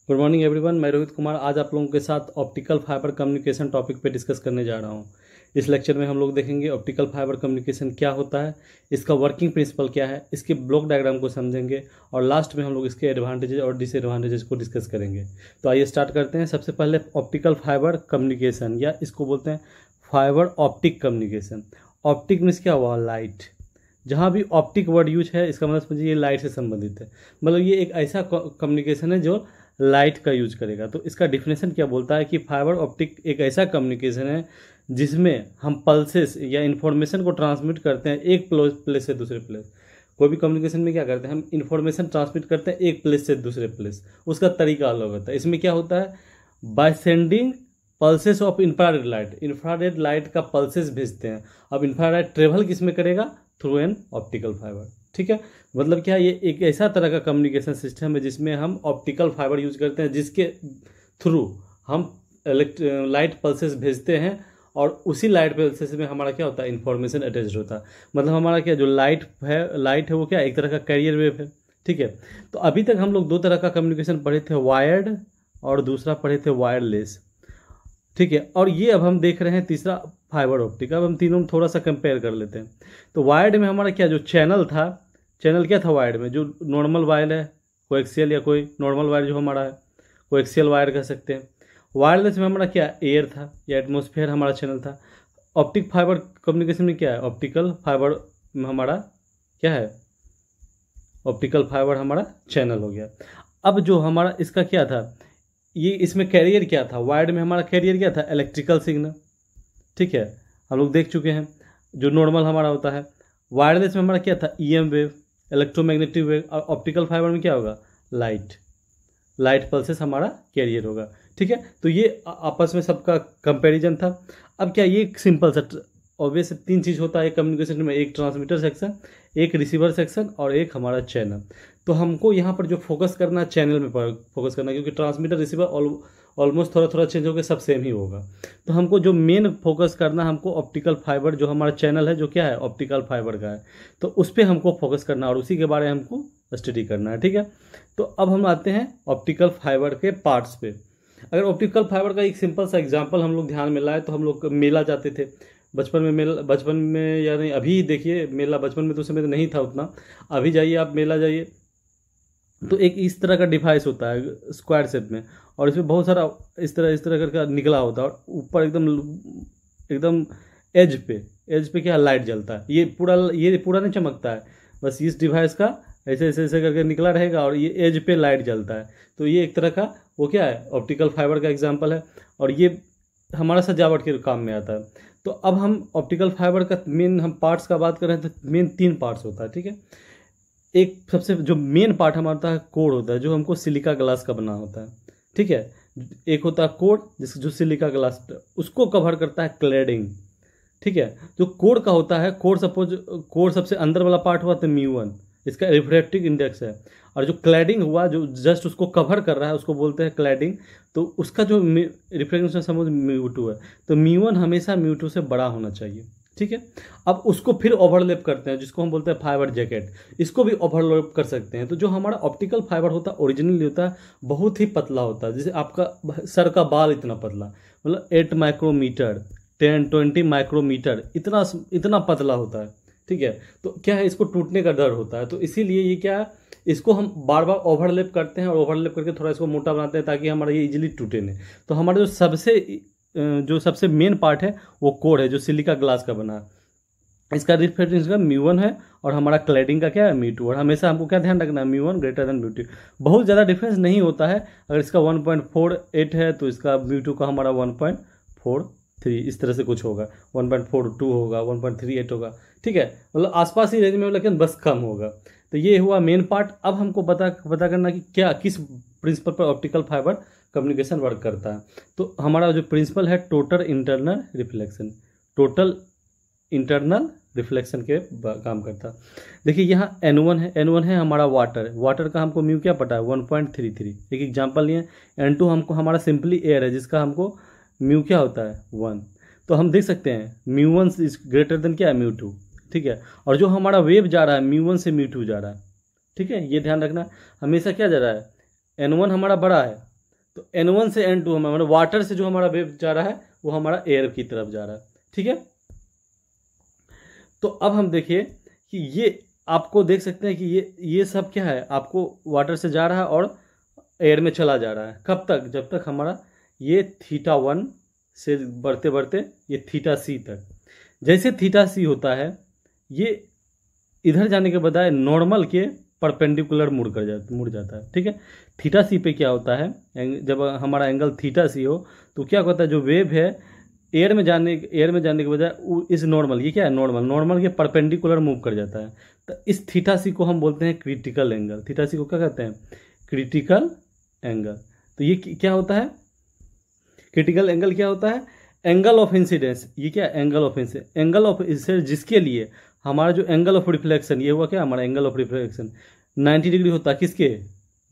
Good morning everyone, मैं रोहित कुमार आज आप लोगों के साथ ऑप्टिकल फाइबर कम्युनिकेशन टॉपिक पे डिस्कस करने जा रहा हूँ। इस लेक्चर में हम लोग देखेंगे ऑप्टिकल फाइबर कम्युनिकेशन क्या होता है, इसका वर्किंग प्रिंसिपल क्या है, इसके ब्लॉक डायग्राम को समझेंगे और लास्ट में हम लोग इसके एडवांटेजेस और डिसएडवांटेजेस को डिस्कस करेंगे। तो आइए स्टार्ट करते हैं। सबसे पहले ऑप्टिकल फाइबर कम्युनिकेशन, या इसको बोलते हैं fibre optic communication. Optic means क्या हुआ? लाइट। जहाँ भी ऑप्टिक वर्ड यूज है इसका मतलब समझिए ये लाइट से संबंधित है। मतलब ये एक ऐसा कम्युनिकेशन है जो लाइट का यूज करेगा। तो इसका डिफिनेशन क्या बोलता है कि फाइबर ऑप्टिक एक ऐसा कम्युनिकेशन है जिसमें हम पल्सेस या इन्फॉर्मेशन को ट्रांसमिट करते हैं एक प्लेस से दूसरे प्लेस। कोई भी कम्युनिकेशन में क्या करते हैं, हम इन्फॉर्मेशन ट्रांसमिट करते हैं एक प्लेस से दूसरे प्लेस। उसका तरीका अलग होता है। इसमें क्या होता है, by sending pulses of infrared light. Infrared light का पल्सेस भेजते हैं। अब इंफ्रारेड ट्रेवल किस में करेगा? Through an optical fibre. ठीक है, मतलब क्या, ये एक ऐसा तरह का कम्युनिकेशन सिस्टम है जिसमें हम ऑप्टिकल फाइबर यूज करते हैं, जिसके थ्रू हम लाइट पल्सेस भेजते हैं और उसी लाइट पल्सेस में हमारा क्या होता है, इन्फॉर्मेशन अटैच होता है। मतलब हमारा क्या, जो लाइट है वो क्या, एक तरह का कैरियर वेव है। ठीक है, तो अभी तक हम लोग दो तरह का कम्युनिकेशन पढ़े थे, वायर्ड और दूसरा पढ़े थे वायरलेस। ठीक है, और ये अब हम देख रहे हैं तीसरा फाइबर ऑप्टिक। अब हम तीनों में थोड़ा सा कंपेयर कर लेते हैं। तो वायर्ड में हमारा क्या, जो चैनल था, चैनल क्या था वायर्ड में? जो नॉर्मल वायर है, कोएक्सियल या कोई नॉर्मल वायर जो हमारा है, कोएक्सियल वायर कह सकते हैं। वायरलेस में हमारा क्या, एयर था या एटमोसफेयर हमारा चैनल था। ऑप्टिक फाइबर कम्युनिकेशन में क्या है, ऑप्टिकल फाइबर में हमारा क्या है, ऑप्टिकल फाइबर हमारा चैनल हो गया। अब जो हमारा इसका क्या था, ये इसमें कैरियर क्या था? वायर्ड में हमारा कैरियर क्या था, इलेक्ट्रिकल सिग्नल। ठीक है, हम लोग देख चुके हैं जो नॉर्मल हमारा होता है। वायरलेस में हमारा क्या था, ईएम वेव, इलेक्ट्रोमैग्नेटिक वेव। और ऑप्टिकल फाइबर में क्या होगा, लाइट पल्सेस हमारा कैरियर होगा। ठीक है, तो ये आपस में सबका कंपैरिजन था। अब क्या, ये सिंपल सा ऑब्वियस तीन चीज़ होता है कम्युनिकेशन में, एक ट्रांसमीटर सेक्शन, एक रिसीवर सेक्शन और एक हमारा चैनल। तो हमको यहाँ पर जो फोकस करना है, चैनल में फोकस करना है, क्योंकि ट्रांसमीटर रिसीवर ऑलमोस्ट थोड़ा थोड़ा चेंज होकर सब सेम ही होगा। तो हमको जो मेन फोकस करना है, हमको ऑप्टिकल फाइबर, जो हमारा चैनल है जो क्या है, ऑप्टिकल फाइबर का है, तो उस पर हमको फोकस करना और उसी के बारे में हमको स्टडी करना है। ठीक है, तो अब हम आते हैं ऑप्टिकल फाइबर के पार्ट्स पे। अगर ऑप्टिकल फाइबर का एक सिंपल सा एग्जांपल हम लोग ध्यान में लाए, तो हम लोग मेला जाते थे बचपन में, या नहीं अभी देखिए मेला, बचपन में तो उस समय तो नहीं था उतना। अभी जाइए आप मेला जाइए तो एक इस तरह का डिवाइस होता है स्क्वायर शेप में, और इसमें बहुत सारा इस तरह करके निकला होता है, और ऊपर एकदम एकदम एज पे क्या लाइट जलता है। ये पूरा नहीं चमकता है, बस इस डिवाइस का ऐसे ऐसे ऐसे करके निकला रहेगा और ये एज पे लाइट जलता है। तो ये एक तरह का वो क्या है, ऑप्टिकल फाइबर का एग्जाम्पल है, और ये हमारा सजावट के काम में आता है। तो अब हम ऑप्टिकल फाइबर का मेन हम पार्ट्स का बात कर रहे हैं, तो मेन तीन पार्ट्स होता है। ठीक है, एक सबसे जो मेन पार्ट हमारा होता है, कोर होता है, जो हमको सिलिका ग्लास का बना होता है। ठीक है, एक होता है कोर, जो सिलिका ग्लास, उसको कवर करता है क्लैडिंग। ठीक है, जो कोर का होता है, कोर सबसे अंदर वाला पार्ट हुआ तो म्यू1, इसका रिफ्रैक्टिव इंडेक्स है। और जो क्लैडिंग हुआ, जो जस्ट उसको कवर कर रहा है, उसको बोलते हैं क्लैडिंग। तो उसका जो रिफ्रैक्टिव समझ म्यू2 है, तो म्यू1 हमेशा म्यू2 से बड़ा होना चाहिए। ठीक है, अब उसको फिर ओवरलैप करते हैं, जिसको हम बोलते हैं फाइबर जैकेट, इसको भी ओवरलैप कर सकते हैं। तो जो हमारा ऑप्टिकल फाइबर होता है ओरिजिनली होता है बहुत ही पतला होता है, जैसे आपका सर का बाल इतना पतला, मतलब 8 माइक्रोमीटर 10-20 माइक्रोमीटर, इतना पतला होता है। ठीक है, तो क्या है, इसको टूटने का डर होता है। तो इसीलिए ये क्या है, इसको हम बार बार ओवरलैप करते हैं, और ओवरलैप करके थोड़ा इसको मोटा बनाते हैं ताकि हमारा ये इजीली टूटे नहीं। तो हमारा जो सबसे मेन पार्ट है वो कोर है, जो सिलिका ग्लास का बना है। इसका रिफ्रेक्टिव का म्यू1 है, और हमारा क्लैडिंग का क्या है, म्यू2। और हमेशा हमको क्या ध्यान रखना है, म्यू1 ग्रेटर देन म्यू2। बहुत ज़्यादा डिफरेंस नहीं होता है। अगर इसका 1.48 है तो इसका म्यू2 का हमारा 1.43, इस तरह से कुछ होगा, 1.42 होगा, 1.38 होगा। ठीक है, मतलब आसपास ही रेंज में, लेकिन बस कम होगा। तो ये हुआ मेन पार्ट। अब हमको पता करना कि क्या किस प्रिंसिपल पर ऑप्टिकल फाइबर कम्युनिकेशन वर्क करता है। तो हमारा जो प्रिंसिपल है, टोटल इंटरनल रिफ्लेक्शन के काम करता है। देखिए यहाँ N1 है हमारा वाटर का हमको म्यू क्या पता है, 1.33। एक एग्जांपल लिए, N2 हमको हमारा सिंपली एयर है, जिसका हमको म्यू क्या होता है, 1। तो हम देख सकते हैं म्यू1 इज ग्रेटर देन क्या है, म्यू2। ठीक है, और जो हमारा वेव जा रहा है म्यू1 से म्यू2 जा रहा है। ठीक है, ये ध्यान रखना, हमेशा क्या जा रहा है, N1 हमारा बड़ा है, तो N1 से N2 हमारा मतलब वाटर से जो हमारा वेव जा रहा है वो हमारा एयर की तरफ जा रहा है, ठीक है। तो अब हम देखिए कि ये आपको देख सकते हैं कि ये सब क्या है, आपको वाटर से जा रहा है और एयर में चला जा रहा है। कब तक? जब तक हमारा ये θ1 से बढ़ते बढ़ते ये θc तक। जैसे θc होता है ये इधर जाने के बजाय नॉर्मल के परपेंडिकुलर मुड़ जाता है, ठीक है। θc पे क्या होता है, जब हमारा एंगल θc हो तो क्या होता है, जो वेव है एयर में जाने के बजाय इस नॉर्मल, ये क्या है, नॉर्मल के परपेंडिकुलर मूव कर जाता है। तो इस θc को हम बोलते हैं क्रिटिकल एंगल। θc को क्या कहते हैं? Critical angle. तो ये क्या होता है? क्रिटिकल एंगल क्या होता है? Angle of incidence. ये क्या? एंगल ऑफ इंसिडेंस जिसके लिए हमारा जो एंगल ऑफ रिफ्लेक्शन, ये हुआ क्या हमारा एंगल ऑफ रिफ्लेक्शन 90 डिग्री होता है, किसके?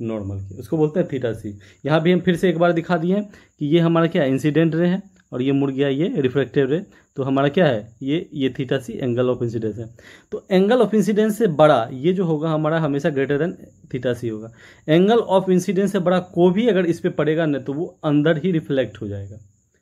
नॉर्मल के, उसको बोलते हैं θc। यहाँ भी हम फिर से एक बार दिखा दिए हैं कि ये हमारा क्या इंसिडेंट रे है और ये मुड़ गया ये रिफ्लेक्टिव रे, तो हमारा क्या है, ये θc एंगल ऑफ इंसिडेंस है। तो एंगल ऑफ इंसिडेंस से बड़ा ये जो होगा हमारा हमेशा ग्रेटर देन θc होगा। एंगल ऑफ इंसिडेंस से बड़ा कोई भी अगर इस पर पड़ेगा ना तो वो अंदर ही रिफ्लेक्ट हो जाएगा,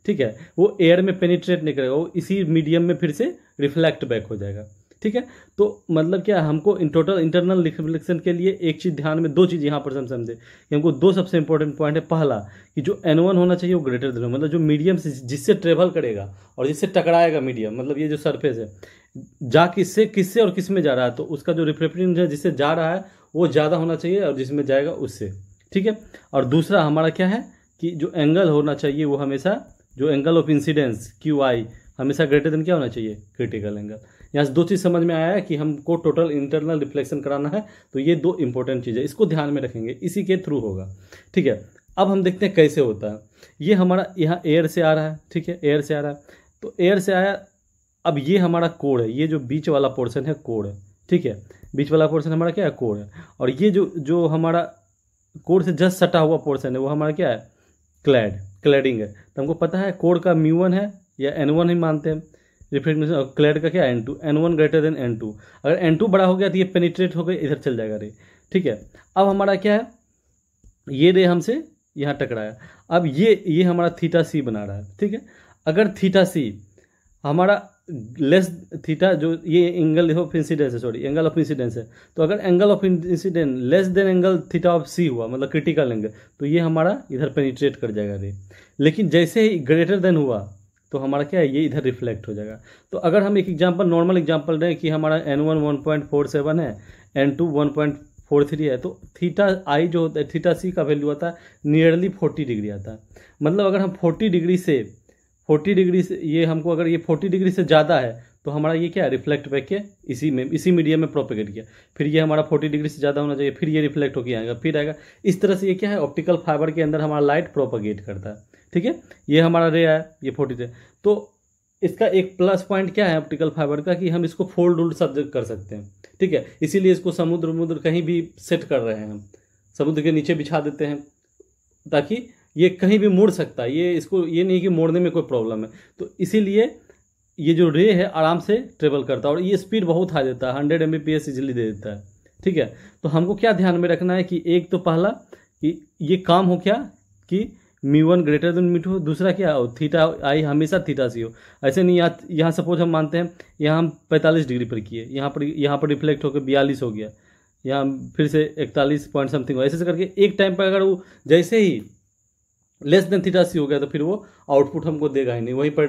ठीक है। वो एयर में पेनिट्रेट नहीं करेगा, वो इसी मीडियम में फिर से रिफ्लेक्ट बैक हो जाएगा, ठीक है। तो मतलब क्या, हमको इन टोटल इंटरनल रिफ्लेक्शन के लिए एक चीज़ ध्यान में, दो चीज़ यहाँ पर हम समझे कि हमको दो सबसे इंपॉर्टेंट पॉइंट है। पहला कि जो N1 होना चाहिए वो ग्रेटर देन, मतलब जो मीडियम से जिससे ट्रेवल करेगा और जिससे टकराएगा मीडियम, मतलब ये जो सरफेस है जा किससे और किस में जा रहा है, तो उसका जो रिफ्लेक्टिव है जिससे जा रहा है वो ज़्यादा होना चाहिए और जिसमें जाएगा उससे, ठीक है। और दूसरा हमारा क्या है कि जो एंगल होना चाहिए वो हमेशा, जो एंगल ऑफ इंसिडेंस QI हमेशा ग्रेटर देन क्या होना चाहिए? Critical angle. यहाँ से दो चीज़ समझ में आया है कि हमको टोटल इंटरनल रिफ्लेक्शन कराना है, तो ये दो इंपॉर्टेंट चीज़ है, इसको ध्यान में रखेंगे, इसी के थ्रू होगा, ठीक है। अब हम देखते हैं कैसे होता है। ये हमारा यहाँ एयर से आ रहा है, ठीक है, एयर से आ रहा है, तो एयर से आया। अब ये हमारा कोर है, ये जो बीच वाला पोर्शन है कोर है, ठीक है। बीच वाला पोर्शन हमारा क्या है? कोर है। और ये जो हमारा कोर से जस्ट सटा हुआ पोर्शन है वो हमारा क्या है? क्लैडिंग है। तो हमको पता है कोर का μ1 है या N1 ही मानते हैं रिफ्लेक्शन, और क्लैड का क्या? N2। N1 greater than N2। अगर N2 बड़ा हो गया तो ये पेनिट्रेट हो गए, इधर चल जाएगा रे, ठीक है। अब हमारा क्या है, ये रे हमसे यहाँ टकराया। अब ये हमारा θc बना रहा है, ठीक है। अगर θc हमारा लेस थीटा, जो ये एंगल ऑफ इंसिडेंस है, सॉरी एंगल ऑफ इंसिडेंस है, तो अगर angle of incidence less than angle theta of c हुआ, मतलब क्रिटिकल एंगल, तो ये हमारा इधर पेनिट्रेट कर जाएगा रे। लेकिन जैसे ही ग्रेटर देन हुआ तो हमारा क्या है, ये इधर रिफ्लेक्ट हो जाएगा। तो अगर हम एक एग्जांपल, नॉर्मल एग्जांपल दें कि हमारा N1 1.47 है, N2 1.43 है, तो θi जो होता है, θc का वैल्यू आता है नियरली 40 डिग्री आता है। मतलब अगर हम 40 डिग्री से ये हमको, अगर ये 40 डिग्री से ज़्यादा है तो हमारा ये क्या है, रिफ्लेक्ट बैक के इसी मीडियम में प्रोपेगेट किया, फिर ये हमारा 40 डिग्री से ज़्यादा होना चाहिए, फिर ये रिफ्लेक्ट होकर आएगा, फिर आएगा। इस तरह से ये क्या है, ऑप्टिकल फाइबर के अंदर हमारा लाइट प्रोपेगेट करता है, ठीक है। ये हमारा रे है, ये 40 रे। तो इसका एक प्लस पॉइंट क्या है ऑप्टिकल फाइबर का, कि हम इसको फोल्ड उल्ड सब कर सकते हैं, ठीक है। इसीलिए इसको समुद्र कहीं भी सेट कर रहे हैं हम, समुद्र के नीचे बिछा देते हैं ताकि ये कहीं भी मुड़ सकता है, ये नहीं कि मोड़ने में कोई प्रॉब्लम है। तो इसीलिए ये जो रे है आराम से ट्रेवल करता है और ये स्पीड बहुत हाई देता है, 100 Mbps इजीली दे देता है, ठीक है। तो हमको क्या ध्यान में रखना है कि एक तो पहला कि ये काम हो क्या कि μ1 ग्रेटर देन μ2, दूसरा क्या हो, θi हमेशा θc हो। ऐसे नहीं यहाँ सपोज हम मानते हैं यहाँ हम 45 डिग्री पर किए, यहाँ पर रिफ्लेक्ट होकर 42 हो गया, यहाँ फिर से 41 पॉइंट समथिंग हो, ऐसे करके एक टाइम पर अगर वो जैसे ही लेस देन θc हो गया तो फिर वो आउटपुट हमको देगा ही नहीं, वहीं पर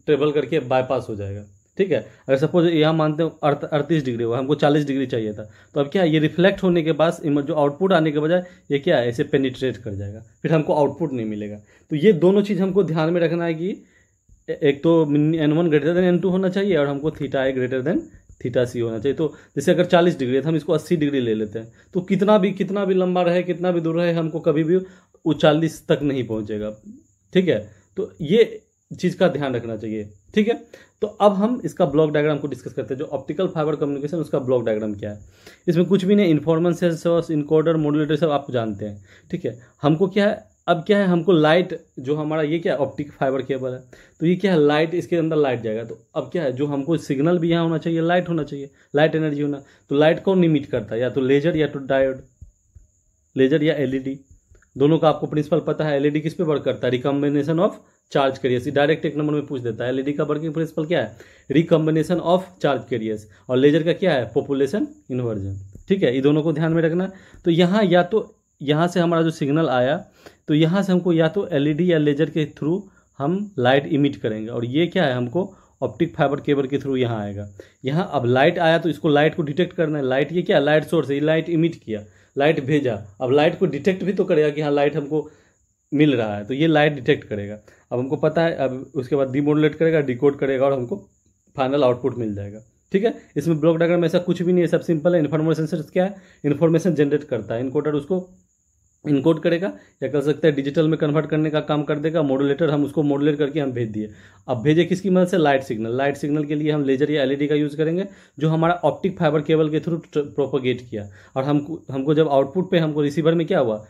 ट्रेवल करके बाईपास हो जाएगा, ठीक है। अगर सपोज यहाँ मानते हो 38 डिग्री हुआ, हमको 40 डिग्री चाहिए था, तो अब क्या है, ये रिफ्लेक्ट होने के बाद जो आउटपुट आने के बजाय ये क्या है, ऐसे पेनिट्रेट कर जाएगा, फिर हमको आउटपुट नहीं मिलेगा। तो ये दोनों चीज़ हमको ध्यान में रखना है कि एक तो N1 ग्रेटर देन N2 होना चाहिए और हमको θi ग्रेटर देन θc होना चाहिए। तो जैसे अगर 40 डिग्री है तो हम इसको 80 डिग्री ले लेते हैं, तो कितना भी लंबा रहे, कितना भी दूर रहे, हमको कभी भी वो 40 तक नहीं पहुंचेगा, ठीक है। तो ये चीज़ का ध्यान रखना चाहिए, ठीक है। तो अब हम इसका ब्लॉक डायग्राम को डिस्कस करते हैं। जो ऑप्टिकल फाइबर कम्युनिकेशन उसका ब्लॉक डायग्राम क्या है, इसमें कुछ भी नहीं, इन्फॉर्मेशन सोर्स, इनकोडर, मॉड्यूलेटर सब आप जानते हैं, ठीक है। हमको क्या है, अब क्या है, हमको लाइट, जो हमारा ये क्या है ऑप्टिक फाइबर केबल है, तो ये क्या है, लाइट, इसके अंदर लाइट जाएगा। तो अब क्या है, जो हमको सिग्नल भी यहाँ होना चाहिए, लाइट होना चाहिए, लाइट एनर्जी होना। तो लाइट कौन इमिट करता है, या तो लेजर या तो डायोड, लेजर या LED। दोनों का आपको प्रिंसिपल पता है। एलईडी किस पे वर्क करता है, recombination of charge carriers. Direct एक नंबर में पूछ देता है, एलईडी का वर्किंग प्रिंसिपल क्या है, रिकॉम्बिनेशन ऑफ चार्ज कैरियर्स। और लेजर का क्या है, पॉपुलेशन इन्वर्जन। ठीक है, ये दोनों को ध्यान में रखना। तो यहाँ या तो यहाँ से हमारा जो सिग्नल आया, तो यहाँ से हमको या तो एलईडी या लेजर के थ्रू हम लाइट इमिट करेंगे, और ये क्या है, हमको ऑप्टिक फाइबर केबल के थ्रू यहाँ आएगा। यहाँ अब लाइट आया तो इसको लाइट को डिटेक्ट करना है। लाइट ये क्या, लाइट सोर्स है, ये लाइट इमिट किया, लाइट भेजा। अब लाइट को डिटेक्ट भी तो करेगा कि हाँ लाइट हमको मिल रहा है, तो ये लाइट डिटेक्ट करेगा। अब हमको पता है, अब उसके बाद डीमोडुलेट करेगा, डिकोड करेगा, और हमको फाइनल आउटपुट मिल जाएगा। ठीक है, इसमें ब्लॉक डायग्राम ऐसा कुछ भी नहीं है, सब सिंपल है। इन्फॉर्मेशन सेंसर क्या है, इन्फॉर्मेशन जनरेट करता है, इनकोडर उसको इनकोड करेगा, या कर सकते हैं डिजिटल में कन्वर्ट करने का काम कर देगा। मॉड्यूलेटर हम उसको मॉड्यूलेट करके हम भेज दिए। अब भेजे किसकी मदद से, लाइट सिग्नल। लाइट सिग्नल के लिए हम लेजर या एलईडी का यूज़ करेंगे, जो हमारा ऑप्टिक फाइबर केबल के थ्रू प्रोपोगेट किया। और हमको जब आउटपुट पे हमको रिसीवर में क्या हुआ,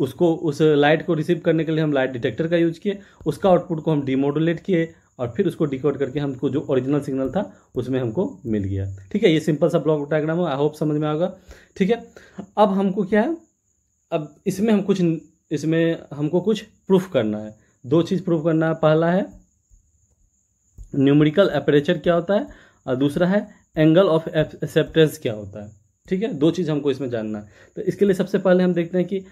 उसको उस लाइट को रिसीव करने के लिए हम लाइट डिटेक्टर का यूज किए, उसका आउटपुट को हम डीमोडुलेट किए, और फिर उसको डिकोड करके हमको जो ओरिजिनल सिग्नल था उसमें हमको मिल गया। ठीक है, ये सिंपल सा ब्लॉक डायग्राम है, आई होप समझ में आएगा। ठीक है, अब हमको क्या है, अब इसमें हमको कुछ प्रूफ करना है। दो चीज़ प्रूफ करना है, पहला है न्यूमेरिकल एपरेचर क्या होता है, और दूसरा है एंगल ऑफ एक्सेप्टेंस क्या होता है। ठीक है, दो चीज़ हमको इसमें जानना है। तो इसके लिए सबसे पहले हम देखते हैं कि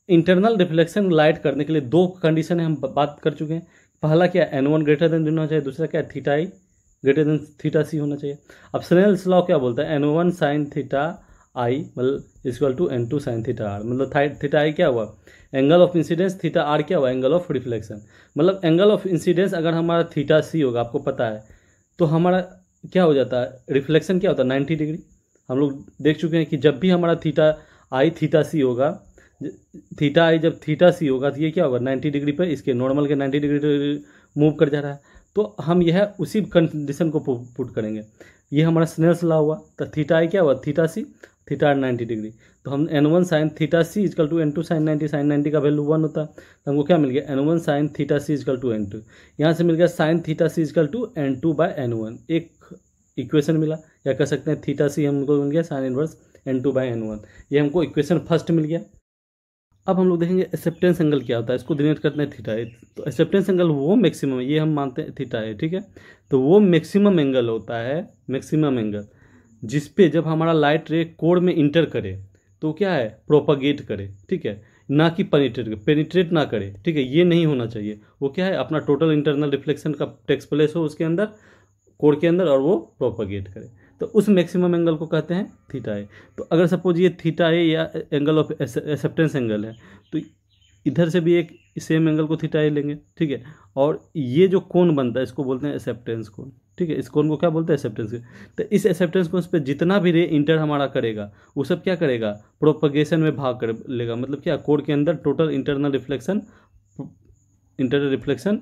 इंटरनल रिफ्लेक्शन लाइट करने के लिए दो कंडीशन है, हम बात कर चुके हैं। पहला क्या है, N1 ग्रेटर देन होना चाहिए, दूसरा क्या है, थीटा आई ग्रेटर देन थीटा सी होना चाहिए। अब स्नेल्स लॉ क्या बोलता है, N1 साइन थीटा आई मतलब equal to N2 sine theta r. मतलब थीटा आई क्या हुआ, angle of incidence, theta r क्या हुआ, एंगल ऑफ रिफ्लेक्शन। मतलब एंगल ऑफ इंसिडेंस अगर हमारा थीटा सी होगा, आपको पता है, तो हमारा क्या हो जाता है, रिफ्लेक्शन क्या होता है, 90 डिग्री। हम लोग देख चुके हैं कि जब भी हमारा थीटा आई थीटा सी होगा, थीटा आई जब थीटा सी होगा, तो ये क्या होगा, 90 डिग्री पर इसके नॉर्मल के 90 डिग्री मूव कर जा रहा है। तो हम यह उसी कंडीशन को पुट करेंगे। ये हमारा स्नेल्स लॉ हुआ, तो थीटा आई क्या हुआ, थीटा सी, थीटा 90 डिग्री। तो हम N1 sine theta c is equal to N2 sine 90, sine 90 का वैल्यू 1 होता है, तो हमको क्या मिल गया, N1 sine theta c is equal to N2। यहाँ से मिल गया sine theta c is equal to N2 by N1, एक इक्वेशन मिला। या कह सकते हैं थीटा सी हमको मिल गया sine inverse N2 by N1, ये हमको इक्वेशन फर्स्ट मिल गया। अब हम लोग देखेंगे एक्सेप्टेंस एंगल क्या होता है, इसको डिनोट करते हैं थीटा है। तो एक्सेप्टेंस एंगल वो मैक्सिमम, ये हम मानते हैं थीटा है, ठीक है। तो वो मैक्सिमम एंगल होता है, मैक्सिमम एंगल जिस पे जब हमारा लाइट रे कोर में इंटर करे तो क्या है, प्रोपागेट करे, ठीक है, ना कि पेनिट्रेट ना करे, ठीक है, ये नहीं होना चाहिए। वो क्या है, अपना टोटल इंटरनल रिफ्लेक्शन का टेक्स प्लेस हो उसके अंदर, कोर के अंदर, और वो प्रोपागेट करे। तो उस मैक्सिमम एंगल को कहते हैं थीटा ए। तो अगर सपोज ये थीटा ए या एंगल ऑफ एक्सेप्टेंस एंगल है, तो इधर से भी एक सेम एंगल को थीटा ए लेंगे, ठीक है। और ये जो कोण बनता है इसको बोलते हैं एक्सेप्टेंस कोण, ठीक है। इस कोण को क्या बोलते हैं, एक्सेप्टेंस कोण। तो इस एक्सेप्टेंस कोण पे जितना भी रे इंटर हमारा करेगा वो सब क्या करेगा, प्रोपगेशन में भाग कर लेगा। मतलब क्या, कोर के अंदर टोटल इंटरनल रिफ्लेक्शन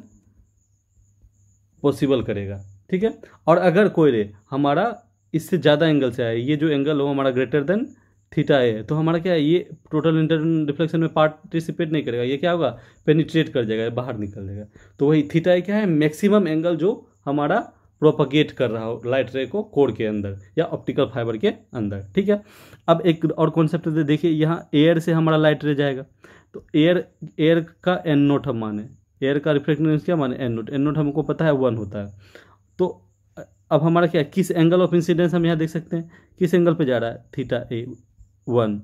पॉसिबल करेगा, ठीक है। और अगर कोई रे हमारा इससे ज़्यादा एंगल से आए, ये जो एंगल हो हमारा ग्रेटर देन थीटा ए है, तो हमारा क्या है, ये टोटल इंटरनल रिफ्लेक्शन में पार्टिसिपेट नहीं करेगा, ये क्या होगा, पेनिट्रेट कर जाएगा, बाहर निकल जाएगा। तो वही थीटा ए क्या है, मैक्सिमम एंगल जो हमारा प्रोपगेट कर रहा हो लाइट रे को कोर के अंदर या ऑप्टिकल फाइबर के अंदर, ठीक है। अब एक और कॉन्सेप्ट देखिए, यहाँ एयर से हमारा लाइट रे जाएगा, तो एयर का एन नोट हम माने, एयर का रिफ्लेक्टिव क्या माने, एन नोट हमको पता है 1 होता है। तो अब हमारा क्या, किस एंगल ऑफ इंसिडेंस हम यहाँ देख सकते हैं, किस एंगल पे जा रहा है, थीटा ए 1,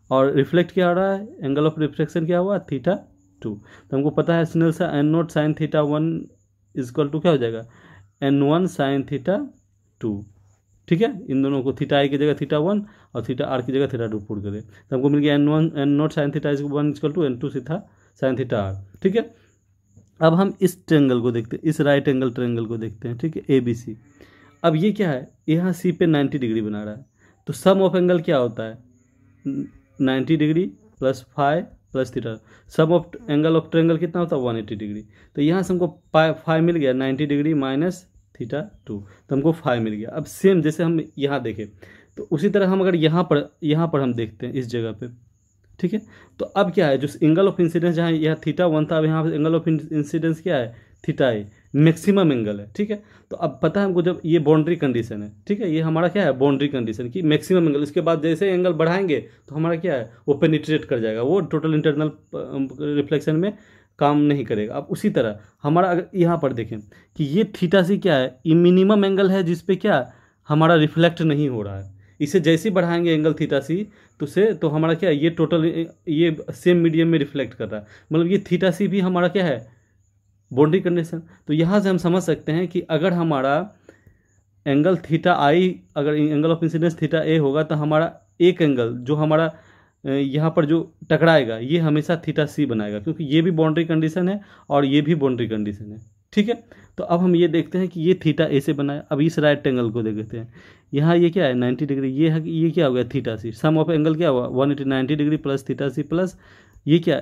और रिफ्लेक्ट क्या हो रहा है, एंगल ऑफ रिफ्लेक्शन क्या हुआ, थीटा 2। तो हमको पता है स्नेल सा n naught sine theta 1 is equal to क्या हो जाएगा, N1 साइन थीटा 2, ठीक है। इन दोनों को थीटा आई की जगह थीटा 1 और थीटा आर की जगह थीटा 2 पुट करें, तो हमको मिल गया n naught sine theta 1 is equal to N2 sine theta r, ठीक है। अब हम इस ट्रेंगल को देखते हैं, इस राइट एंगल ट्रेंगल को देखते हैं, ठीक है, ABC। अब ये क्या है, यहाँ C पे 90 डिग्री बना रहा है, तो सम ऑफ एंगल क्या होता है, 90 degree plus phi plus theta. Sum of angle of triangle कितना होता है, 180 डिग्री। तो यहाँ से हमको फाई मिल गया, 90 डिग्री माइनस थीटा 2, तो हमको फाई मिल गया। अब सेम जैसे हम यहाँ देखें, तो उसी तरह हम अगर यहाँ पर हम देखते हैं इस जगह पे, ठीक है। तो अब क्या है, जो एंगल ऑफ इंसिडेंस जहाँ यहाँ थीटा 1 था, अब यहाँ एंगल ऑफ इंसिडेंस क्या है, थीटा ए मैक्सिमम एंगल है, ठीक है। तो अब पता है हमको, जब ये बाउंड्री कंडीशन है, ठीक है, ये हमारा क्या है बाउंड्री कंडीशन कि मैक्सिमम एंगल, इसके बाद जैसे एंगल बढ़ाएंगे तो हमारा क्या है वो पेनिट्रेट कर जाएगा, वो टोटल इंटरनल रिफ्लेक्शन में काम नहीं करेगा। अब उसी तरह हमारा अगर यहाँ पर देखें कि ये थीटा सी क्या है, ये मिनिमम एंगल है जिस पे क्या हमारा रिफ्लेक्ट नहीं हो रहा है। इसे जैसे ही बढ़ाएंगे एंगल थीटा सी तो हमारा क्या है ये टोटल ये सेम मीडियम में रिफ्लेक्ट कर रहा है, मतलब ये थीटा सी भी हमारा क्या है बाउंड्री कंडीशन। तो यहाँ से हम समझ सकते हैं कि अगर हमारा एंगल थीटा आई, अगर angle of incidence theta a होगा तो हमारा एक एंगल जो हमारा यहाँ पर जो टकराएगा ये हमेशा थीटा सी बनाएगा, क्योंकि ये भी बाउंड्री कंडीशन है और ये भी बाउंड्री कंडीशन है, ठीक है। तो अब हम ये देखते हैं कि ये थीटा ए से बना है। अब इस राइट एंगल को देखते हैं, यहाँ ये क्या है 90 डिग्री, ये है ये क्या हो गया theta c, sum of angle क्या हुआ 180 90 degree plus theta c plus ये क्या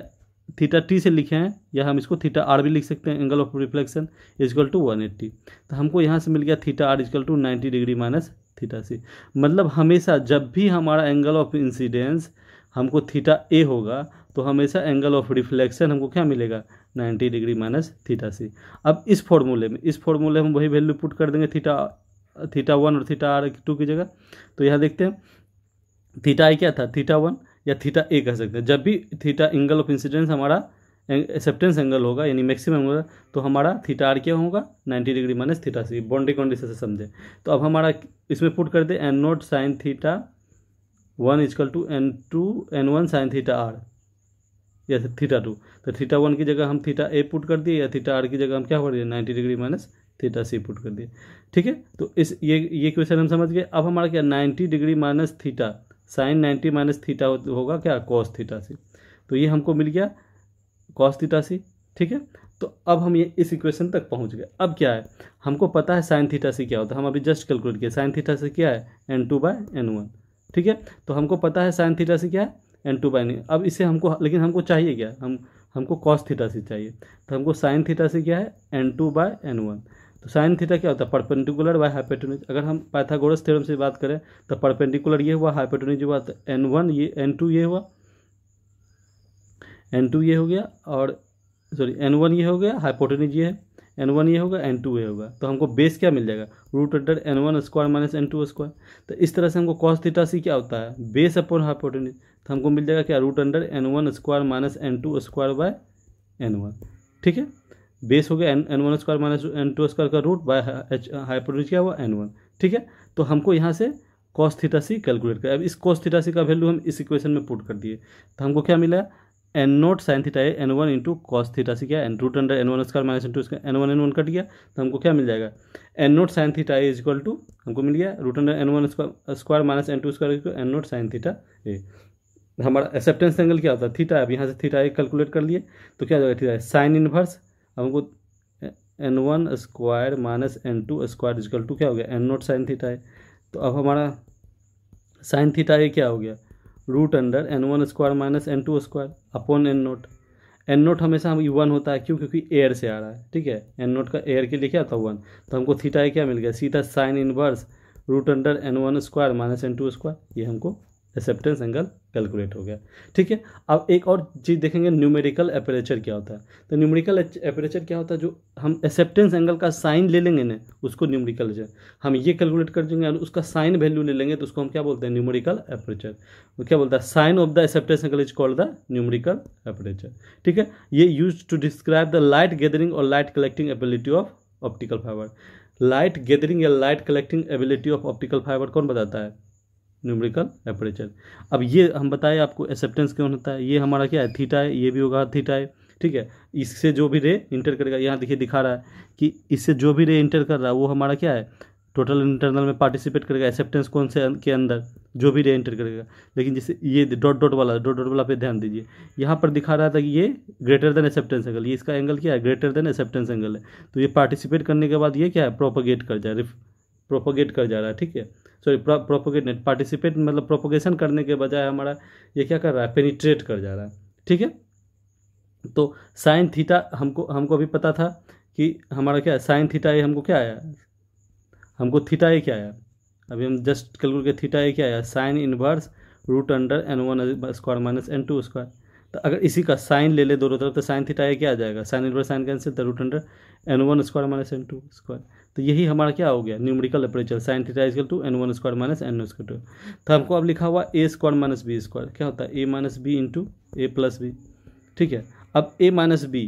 थीटा टी से लिखे हैं, या हम इसको थीटा आर भी लिख सकते हैं, angle of reflection is equal to 180। तो हमको यहाँ से मिल गया theta r is equal to 90 degree minus theta c. मतलब हमेशा जब भी हमारा एंगल ऑफ इंसिडेंस हमको थीटा ए होगा तो हमेशा एंगल ऑफ रिफ्लेक्शन हमको क्या मिलेगा 90 डिग्री माइनस थीटा सी। अब इस फॉर्मूले में हम वही वैल्यू पुट कर देंगे थीटा वन और थीटा आर टू की जगह। तो यहाँ देखते हैं थीटा आई क्या था थीटा वन या थीटा ए कह सकते हैं। जब भी थीटा एंगल ऑफ इंसिडेंस हमारा एक्सेप्टेंस एंगल होगा यानी मैक्सिमम होगा तो हमारा थीटा आर क्या होगा 90 degree minus theta c, boundary condition से समझे। तो अब हमारा इसमें पुट कर दे n naught sine theta one is equal to n one sine theta r या थीटा टू। तो थीटा वन की जगह हम थीटा ए पुट कर दिए या थीटा आर की जगह हम क्या कर दिए 90 डिग्री माइनस थीटा सी पुट कर दिए, ठीक है। तो इस ये क्वेश्चन हम समझ गए। अब हमारा क्या 90 degree minus theta sine 90 minus theta होगा क्या कॉस थीटा सी। तो ये हमको मिल गया कॉस थीटा सी, ठीक है। तो अब हम ये इस इक्वेशन तक पहुंच गए। अब क्या है हमको पता है साइन थीटा सी क्या होता है, हम अभी जस्ट कैलकुलेट किया साइन थीटा सी क्या है n2/n1, ठीक है। तो हमको पता है साइन थीटा सी क्या है n2/n। अब इसे हमको लेकिन हमको चाहिए क्या हमको कॉस थीटा सी चाहिए। तो हमको साइन थीटा सी क्या है n2/n1। तो साइन थीटा क्या होता है परपेंडिकुलर बाय हाइपोटेन्यूज। अगर हम पाइथागोरस थ्योरम से बात करें तो परपेंडिकुलर ये हुआ, हाइपोटेन्यूज हुआ, तो n1 ये n2 ये हुआ, n2 ये हो गया और सॉरी n1 ये हो गया, हाइपोटेन्यूज ये है, n1 ये होगा, n2 ये होगा। तो हमको बेस क्या मिल जाएगा √n1 square minus n2 square. तो इस तरह से हमको कॉस थीटा सी क्या होता है बेस अपॉन हाइपोटेन्यूज। तो हमको मिल जाएगा क्या √n1 square minus n2 square by n1, ठीक है। बेस हो गया n1 square minus n2 square का रूट बाय हाइपोटेन्यूज क्या हुआ n1, ठीक है। तो हमको यहाँ से कॉस थीटा सी कैलकुलेट कर। अब इस कॉस थीटा सी का वैल्यू हम इस इक्वेशन में पुट कर दिए तो हमको क्या मिला एन नोट साइन थीटा ए n1 इंटू कॉस थीटा सी क्या √n1 square minus n2 square n1 cut गया तो हमको क्या मिल जाएगा n naught sine theta a is equal to हमको मिल गया √n1 square minus n2 square n naught sine theta a. हमारा एक्सेप्टेंस एंगल क्या होता है थीटा। अब यहाँ से थीटा ए कैलकुलेट कर लिए तो क्या हो जाएगा थीटा साइन इनवर्स हमको n1 square minus n2 square is equal to क्या हो गया n naught sine theta a. तो अब हमारा साइन थीटा ए क्या हो गया √n1 square minus n2 square upon n naught हमेशा हम 1 होता है क्यों क्योंकि एयर से आ रहा है, ठीक है। एन नोट का एयर के लिए क्या था 1। तो हमको थीटा ए क्या मिल गया सीधा sine inverse √n1 square minus n2 square. ये हमको एक्सेप्टेंस एंगल कैलकुलेट हो गया, ठीक है। अब एक और चीज़ देखेंगे न्यूमेरिकल एपरेचर क्या होता है। तो न्यूमेरिकल एपरेचर क्या होता है जो हम एक्सेप्टेंस एंगल का साइन ले लेंगे ना उसको न्यूमेरिकल हम ये कैलकुलेट कर देंगे और उसका साइन वैल्यू ले लेंगे तो उसको हम क्या बोलते हैं न्यूमेरिकल एपरेचर। वो क्या बोलता है sine of the acceptance angle is called the numerical aperture, ठीक है। ये use to describe the light gathering और light collecting ability of optical fibre. Light gathering या light collecting ability of optical fibre कौन बताता है न्यूमेरिकल एपरेचर। अब ये हम बताए आपको एक्सेप्टेंस क्यों होता है, ये हमारा क्या है थीटा है, ये भी होगा थीटा है, ठीक है। इससे जो भी रे इंटर करेगा यहाँ देखिए दिखा रहा है कि इससे जो भी रे इंटर कर रहा है वो हमारा क्या है टोटल इंटरनल में पार्टिसिपेट करेगा एक्सेप्टेंस कौन से के अंदर जो भी रे इंटर करेगा। लेकिन जैसे ये डॉट डॉट वाला पे ध्यान दीजिए यहाँ पर दिखा रहा था कि ये ग्रेटर देन एक्सेप्टेंस एंगल, ये इसका एंगल क्या है ग्रेटर देन एक्सेप्टेंस एंगल है। तो ये पार्टिसिपेट करने के बाद ये क्या है प्रोपोगेट कर जा रहा है, ठीक है। सॉरी प्रोपोगेट नहीं पार्टिसिपेट मतलब प्रोपोगेशन करने के बजाय हमारा ये क्या कर रहा है पेनिट्रेट कर जा रहा है, ठीक है। तो साइन थीटा हमको अभी पता था कि हमारा क्या है साइन थीटा ए हमको क्या आया हमको थीटा ए क्या आया अभी हम जस्ट कैलकुलेट के थीटा ए क्या आया sine inverse √n1 square minus n2 square. तो अगर इसी का साइन ले ले दोनों तरफ तो साइन थीटा ये क्या आ जाएगा, साइन इनवर्स साइन कैंसिल तो √100 n1 square minus n2 square. तो यही हमारा क्या हो गया numerical aperture, sine theta equal to n1 square minus n square. तो हमको अब लिखा हुआ a square minus b square क्या होता है a minus b into a plus b. ठीक है, अब a माइनस बी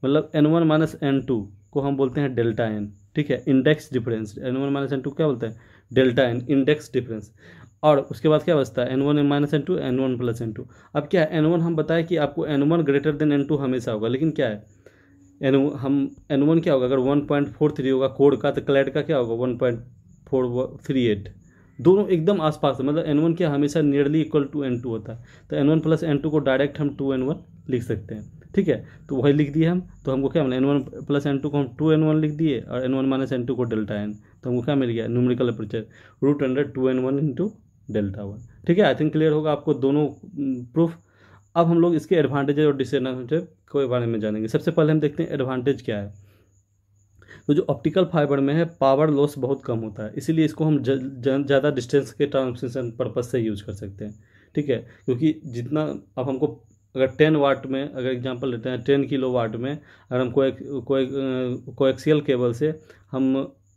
मतलब n1 माइनस n2 को हम बोलते हैं डेल्टा एन। ठीक है, index difference n1 minus n2 क्या बोलते हैं डेल्टा एन, इंडेक्स डिफरेंस। और उसके बाद क्या बचता है n1 minus n2 n1 plus n2। अब क्या है n1 हम बताएं कि आपको n1 ग्रेटर देन n2 हमेशा होगा, लेकिन क्या है n1 क्या होगा अगर 1.43 होगा कोड का तो क्लैड का क्या होगा 1.438, दोनों एकदम आसपास है, मतलब n1 क्या हमेशा नियरली इक्वल टू n2 होता है। तो n1 प्लस n2 को डायरेक्ट हम 2n1 लिख सकते हैं। ठीक है, तो वही लिख दिए हम, तो हमको क्या मिला n1 प्लस n2 को हम 2n1 लिख दिए और n1 माइनस n2 को डेल्टा एन, तो हमको क्या मिल गया numerical aperture √100 2n1 into delta 1। ठीक है, आई थिंक क्लियर होगा आपको दोनों प्रूफ। अब हम लोग इसके एडवांटेज और डिसएडवांटेज के बारे में जानेंगे। सबसे पहले हम देखते हैं एडवांटेज क्या है। तो जो ऑप्टिकल फाइबर में है पावर लॉस बहुत कम होता है, इसीलिए इसको हम ज़्यादा डिस्टेंस के ट्रांसमिशन पर्पज से यूज कर सकते हैं। ठीक है, क्योंकि जितना अब हमको अगर 10 वाट में अगर एग्जांपल लेते हैं 10 किलो वाट में अगर हम कोएक्सियल केबल से हम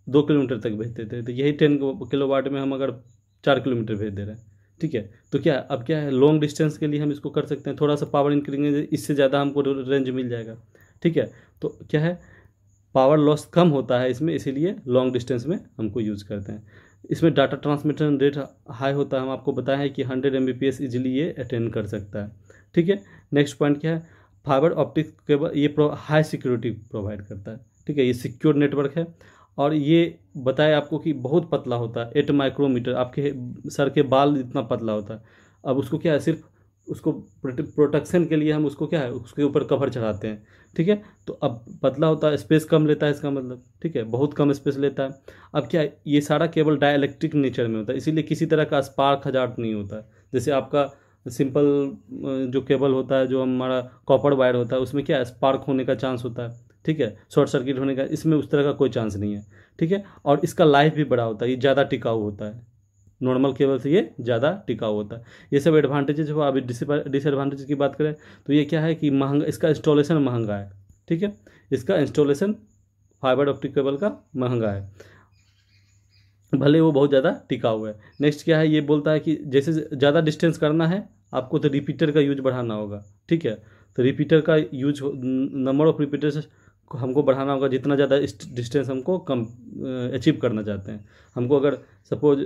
2 किलोमीटर तक भेजते थे, तो यही 10 किलो वाट में हम अगर 4 किलोमीटर भेज दे रहे हैं। ठीक है, तो क्या अब क्या है लॉन्ग डिस्टेंस के लिए हम इसको कर सकते हैं, थोड़ा सा पावर इंक्रीज इससे ज़्यादा हमको रेंज मिल जाएगा। ठीक है, तो क्या है पावर लॉस कम होता है इसमें, इसीलिए लॉन्ग डिस्टेंस में हमको यूज़ करते हैं। इसमें डाटा ट्रांसमिशन रेट हाई होता है, हम आपको बताया है कि 100 Mbps इजीली ये अटेंड कर सकता है। ठीक है, नेक्स्ट पॉइंट क्या है फाइबर ऑप्टिक केबल ये हाई सिक्योरिटी प्रोवाइड करता है। ठीक है, ये सिक्योर नेटवर्क है और ये बताया आपको कि बहुत पतला होता है 8 माइक्रोमीटर, आपके सर के बाल इतना पतला होता है। अब उसको क्या है सिर्फ उसको प्रोटेक्शन के लिए हम उसको क्या है उसके ऊपर कवर चढ़ाते हैं। ठीक है, तो अब पतला होता है स्पेस कम लेता है इसका मतलब। ठीक है, बहुत कम स्पेस लेता है। अब क्या है ये सारा केबल डाइलेक्ट्रिक नेचर में होता है, इसीलिए किसी तरह का स्पार्क हजार्ड नहीं होता है। जैसे आपका सिंपल जो केबल होता है जो हमारा कॉपर वायर होता है उसमें क्या है स्पार्क होने का चांस होता है। ठीक है, शॉर्ट सर्किट होने का, इसमें उस तरह का कोई चांस नहीं है। ठीक है, और इसका लाइफ भी बड़ा होता है, ये ज़्यादा टिकाऊ होता है, नॉर्मल केबल से ये ज़्यादा टिकाऊ होता है। ये सब एडवांटेजेस हुआ। अभी डिसएडवांटेज की बात करें तो ये क्या है कि महंगा, इसका इंस्टॉलेशन महंगा है। ठीक है, इसका इंस्टॉलेशन फाइबर ऑप्टिक केबल का महंगा है, भले वो बहुत ज़्यादा टिकाऊ है। नेक्स्ट क्या है ये बोलता है कि जैसे ज़्यादा डिस्टेंस करना है आपको तो रिपीटर का यूज बढ़ाना होगा। ठीक है, तो रिपीटर का यूज नंबर ऑफ रिपीटर्स हमको बढ़ाना होगा, जितना ज़्यादा डिस्टेंस हमको कम अचीव करना चाहते हैं। हमको अगर सपोज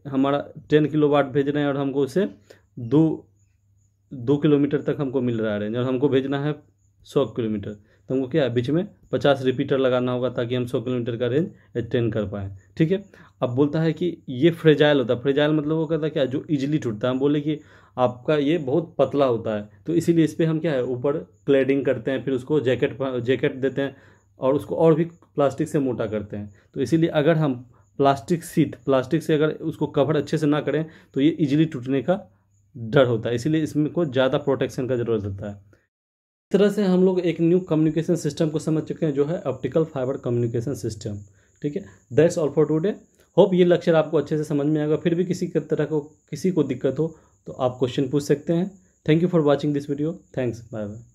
हमारा 10 किलो वाट भेज रहे हैं और हमको उसे 2 किलोमीटर तक हमको मिल रहा है रेंज और हमको भेजना है 100 किलोमीटर, तो हमको क्या है बीच में 50 रिपीटर लगाना होगा ताकि हम 100 किलोमीटर का रेंज अटेंड कर पाएँ। ठीक है, अब बोलता है कि ये फ्रेजाइल होता है। फ्रेजाइल मतलब वो कहता है क्या जो इजीली टूटता है। हम बोले कि आपका ये बहुत पतला होता है, तो इसीलिए इस पर हम क्या है ऊपर क्लैडिंग करते हैं, फिर उसको जैकेट देते हैं और उसको और भी प्लास्टिक से मोटा करते हैं। तो इसीलिए अगर हम प्लास्टिक से अगर उसको कवर अच्छे से ना करें तो ये इजीली टूटने का डर होता है, इसीलिए इसमें को ज़्यादा प्रोटेक्शन का ज़रूरत होता है। इस तरह से हम लोग एक न्यू कम्युनिकेशन सिस्टम को समझ चुके हैं जो है ऑप्टिकल फाइबर कम्युनिकेशन सिस्टम। ठीक है, that's all for today. Hope ये लेक्चर आपको अच्छे से समझ में आएगा। फिर भी किसी को दिक्कत हो तो आप क्वेश्चन पूछ सकते हैं। Thank you for watching this video. Thanks, bye bye.